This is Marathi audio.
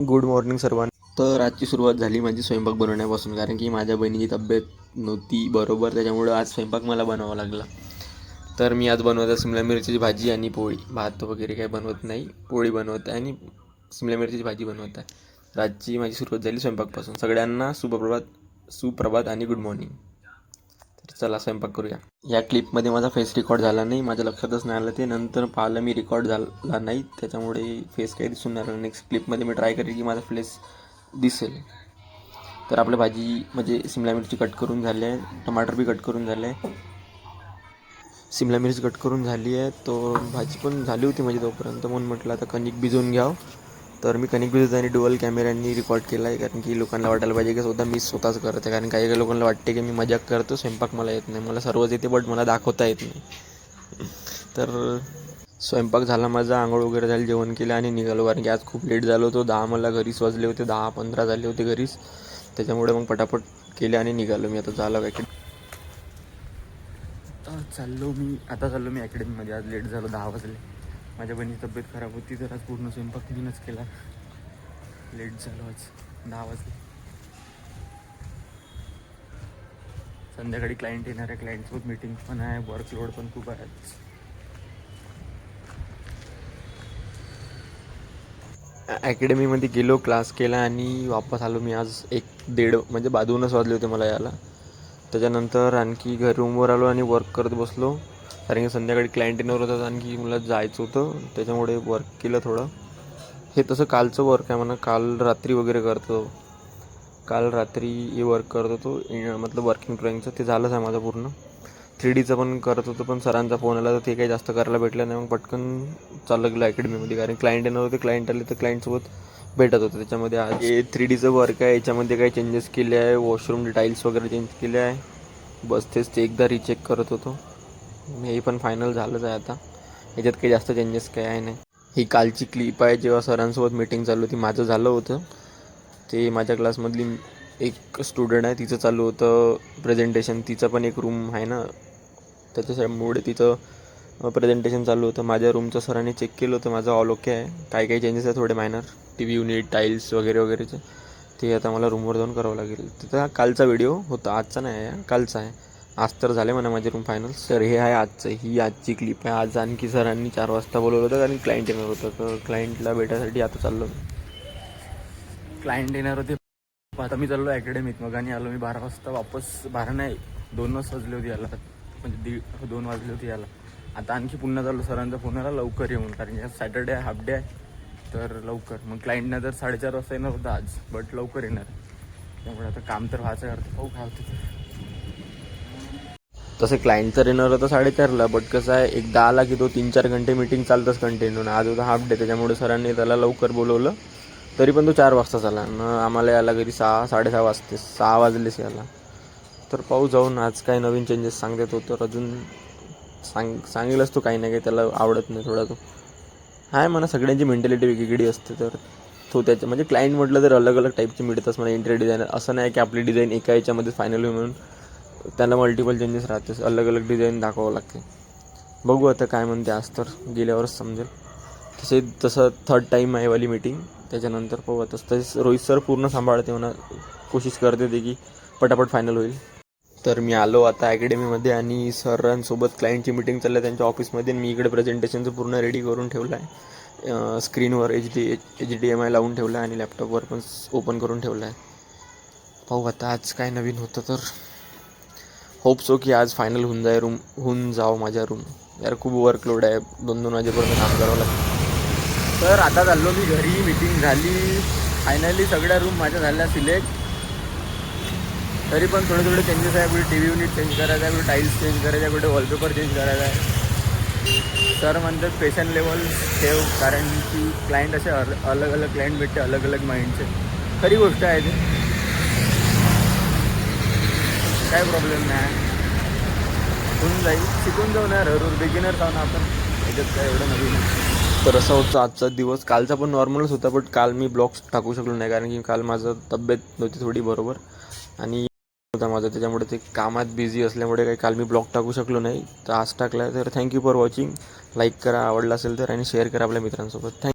गुड मॉर्निंग सर्वांना. तर आजची सुरुवात झाली माझी स्वयंपाक बनवण्यापासून, कारण की माझ्या बहिणीची तब्येत नव्हती बरोबर, त्याच्यामुळं आज स्वयंपाक मला बनवावा लागला. तर मी आज बनवत आहे शिमला मिरचीची भाजी आणि पोळी. भात वगैरे काही बनवत नाही, पोळी बनवत आहे आणि शिमला मिरचीची भाजी बनवत आहे. तर आजची माझी सुरुवात झाली स्वयंपाकपासून. सगळ्यांना सुप्रभात आणि गुड मॉर्निंग. तर चला स्वयंपाक करूया. या क्लिपमध्ये माझा फेस रेकॉर्ड झाला नाही, माझ्या लक्षातच नाही आलं ते. नंतर पाहिलं मी रेकॉर्ड झाला नाही, त्याच्यामुळे फेस काही दिसून नाही आला. नेक्स्ट क्लिपमध्ये मी ट्राय करेन की माझा फेस दिसेल. तर आपली भाजी म्हणजे शिमला मिरची कट करून झाली आहे, टमाटर बी कट करून झाले आहे, शिमला मिरची कट करून झाली आहे. तो भाजी पण झाली होती म्हणजे तोपर्यंत, म्हणून म्हटलं आता कणिक भिजवून घ्यावं. तर मी कणिक भिजवताना डुअल कॅमेऱ्यांनी रेकॉर्ड केला आहे, कारण की लोकांना वाटायला पाहिजे की स्वतः मी स्वतःच करत आहे. कारण काही काही लोकांना वाटते की मी मजाक करतो, स्वयंपाक मला येत नाही. मला सर्वच येते, बट मला दाखवता येत नाही. तर स्वयंपाक झाला माझा, आंघोळ वगैरे झाली, जेवण केलं आणि निघालो. कारण की आज खूप लेट झालो होतो. मला घरीच वाजले होते, 10-15 झाले होते घरीच. त्याच्यामुळे मग पटापट केले आणि निघालो मी. आता चाललो चाललो मी अकॅडमीमध्ये. आज लेट झालो, 10 वाजले. माझ्या बहिणीची तब्येत खराब होती, तर आज पूर्ण स्वयंपाक मीनच केला. लेट झालो आज, 10 वाजले. संध्याकाळी क्लायंट येणार आहे, क्लायंटसोबत मीटिंग पण आहे, वर्कलोड पण खूप आहे आज. अकॅडमीमध्ये गेलो, क्लास केला आणि वापस आलो मी. आज 1-1:30 म्हणजे 2:00 वाजले होते मला यायला. त्याच्यानंतर आणखी रूमवर आलो आणि वर्क करत बसलो, कारण की संध्याकाळी क्लायंट येणार होतं, आणखी मला जायचं होतं. त्याच्यामुळे वर्क केलं थोडं. हे तसं कालचं वर्क आहे म्हणा, काल रात्री वगैरे करतो. काल रात्री हे वर्क करत होतो, मतलब वर्किंग ड्रॉईंगचं. ते झालंच आहे माझं पूर्ण. 3Dचं पण करत होतो, पण सरांचा फोन आला तर ते काही जास्त करायला भेटलं नाही. मग पटकन चाललं गेलं अकॅडमीमध्ये, कारण क्लायंट येणार होते. क्लायंट आले तर क्लायंटसोबत भेटत होतं. त्याच्यामध्ये आज हे 3Dचं वर्क आहे. याच्यामध्ये काही चेंजेस केले आहे, वॉशरूम टाईल्स वगैरे चेंज केले आहे. बस तेच ते एकदा रिचेक करत होतो. हे पण फायनल झालंच आहे आता. याच्यात काही जास्त चेंजेस काही आहे नाही. ही कालची क्लिप आहे, जेव्हा सरांसोबत मीटिंग चालू होती. माझं झालं होतं ते. माझ्या क्लासमधली एक स्टुडंट आहे, तिचं चालू होतं प्रेझेंटेशन. तिचं पण एक रूम आहे ना, त्याच्यामुळे तिचं प्रेझेंटेशन चालू होतं. माझ्या रूमचं सरांनी चेक केलं होतं, माझं ऑल ओके आहे. काही चेंजेस आहे थोडे मायनर, TV युनिट, टाईल्स वगैरे वगैरेचे. ते आता मला रूमवर जाऊन करावं लागेल. तिथं कालचा व्हिडिओ होता, आजचा नाही आहे, कालचा आहे. आज तर झाले म्हणा माझे रूम फायनल. तर हे आहे ही आजची क्लिप आहे. आज आणखी सरांनी 4 वाजता बोलवलं होतं, कारण क्लायंट येणार होतं. तर क्लायंटला भेटायसाठी आता चाललो मी. क्लायंट येणार होते, आता मी चाललो अकॅडमीत. मग आणि आलो मी 12 वाजता वापस. 12 नाही, 2 वाजले होते याला, म्हणजे 2 वाजले होते याला. आता आणखी पुन्हा चाललो. सरांचा फोन आला लवकर येऊन, कारण की सॅटर्डे आहे, हाफ डे आहे, तर लवकर. मग क्लायंटनं तर 4:30 वाजता येणार होता आज, बट लवकर येणार. त्यामुळे आता काम तर व्हायचं आहे, अर्थ पाहू काय होतं. तसं क्लायंट तर येणार होतं 4:30ला, बट कसं आहे, एकदा आला की तो 3-4 घंटे मीटिंग चालतंच कंटिन्यू. आज होता हाफ डे, त्याच्यामुळे सरांनी त्याला लवकर बोलवलं. तरी पण तो 4 वाजताच आला ना. आम्हाला यायला घरी 6-6:30 वाजते, 6 वाजलेच यायला. तर पाहू जाऊन आज काय नवीन चेंजेस सांगते तो. तर अजून सांगेलच तो काही ना काही. त्याला आवडत नाही थोडा तो आहे म्हणा. सगळ्यांची मेंटॅलिटी वेगवेगळी असते, तर तो त्याच्या म्हणजे क्लायंट म्हटलं तर अलग अलग टाईपचे मिळतात मला. इंटेरियर डिझायनर असं नाही की आपली डिझाईन एका याच्यामध्ये फायनल होईल म्हणून. त्याला मल्टिपल चेंजेस राहते, अलग अलग डिझाईन दाखवावं लागते. बघू आता काय म्हणते, आज तर गेल्यावरच समजेल. तसं 3rd टाईम आहे वाली मीटिंग. त्याच्यानंतर पाहू आता. तसेच रोहित सर पूर्ण सांभाळते म्हणा, कोशिश करते ते की पटापट फायनल होईल. तर मी आलो आता अकॅडमीमध्ये आणि सरांसोबत क्लायंटची मीटिंग चालली आहे त्यांच्या ऑफिसमध्ये. मी इकडे प्रेझेंटेशनचं पूर्ण रेडी करून ठेवलं आहे. स्क्रीनवर HDMI लावून ठेवलं आहे आणि लॅपटॉपवर पण ओपन करून ठेवलं आहे. पाहू आता आज काय नवीन होतं. तर होप सो की आज फायनल होऊन जावं माझ्या रूम. यार खूप वर्कलोड आहे, 2-2 वाजेपर्यंत काम करावं लागतं. तर आता चाललो मी घरी. मीटिंग झाली फायनली, सगळ्या रूम माझ्या झाल्या सिलेक्ट. तरी पण थोडे चेंजेस आहे. कुठे TV युनिट चेंज करायचं आहे, कुठे टाईल्स चेंज करायचं आहे, कुठे वॉलपेपर चेंज करायचा आहे. सर म्हणतात पेशंट लेवल ठेव, कारण की क्लायंट असे अलग अलग क्लायंट भेटते, अलग अलग माइंडचे. खरी गोष्ट आहे ते, काय प्रॉब्लेम नाही, होऊन जाईल. शिकून जाऊ ना, हळूहळू बिगिनर जाऊ ना आपण, याच्यात काय एवढं नवीन. तर असा होता आजचा दिवस. कालचा पण नॉर्मलच होता, बट काल मी ब्लॉग्स टाकू शकलो नाही, कारण की काल माझं तब्येत नव्हती थोडी बरोबर आणि होता माझं. त्याच्यामुळे ते कामात बिझी असल्यामुळे काही काल मी ब्लॉग टाकू शकलो नाही. तर आज टाकला. तर थँक्यू फॉर वॉचिंग. लाईक करा आवडला असेल तर, आणि शेअर करा आपल्या मित्रांसोबत. थँक्यू.